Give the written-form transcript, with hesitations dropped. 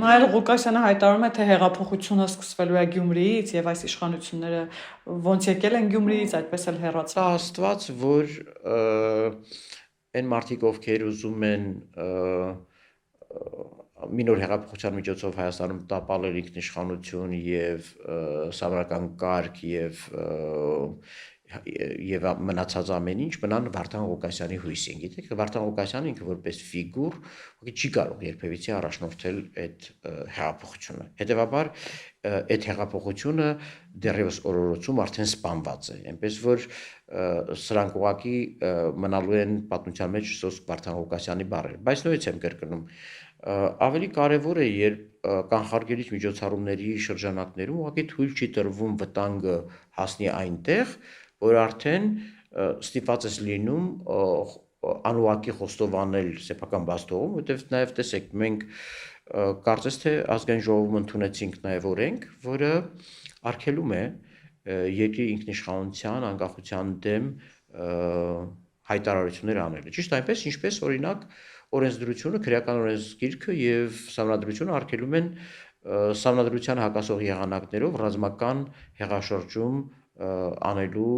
Մայր Ղուկասյանը հայտարարում է, թե հեղափոխությունը սկսվելու է Գյումրիից եւ այս իշխանությունները ոնց եկել են Գյումրիից, այդպես էլ հեռացել։ Աստված, որ այն մարդիկ, ովքեր ուզում են մի նոր հեղափոխության միջոցով Հայաստանում տապալել ինքնիշխանություն եւ սահմանական կարգ եւ մնացած ամեն ինչ մնան Վարդան Ղուկասյանի հույսին։ Գիտեք, Վարդան Ղուկասյանը ինքը որպես ֆիգուր չի կարող երբևիցե առաջնորդել այդ հեղափոխությունը։ Հետևաբար այդ հեղափոխությունը դեռևս օրորոցում արդեն սպանված է, այնպես որ սրանք ուղղակի մնալու են պատմության մեջ սոսկ Վարդան Ղուկասյանի բառերը, բայց նույնիսկ եմ կրկնում ավելի կարևոր է, երբ կանխարգելիչ միջոցառումների շրջանակներում ուղղակի թույլ չի տրվում վտանգը հասնի այնտեղ, որ արդեն ստիպված ես լինում անուղղակի խոստովանել սեփական բաստողում, որտեղ նաև տեսեք, մենք կարծես թե ազգային ժողովում ընդունեցինք նաև օրենք, որը արգելում է երկրի ինքնիշխանության, անկախության դեմ հայտարարություններ անելը։ Ճիշտ այնպես, ինչպես օրինակ օրենսդրությունը, քրեական օրենսգիրքը եւ սահմանադրությունը արգելում են սահմանադրության հակասող եղանակներով ռազմական հեղաշրջում անելու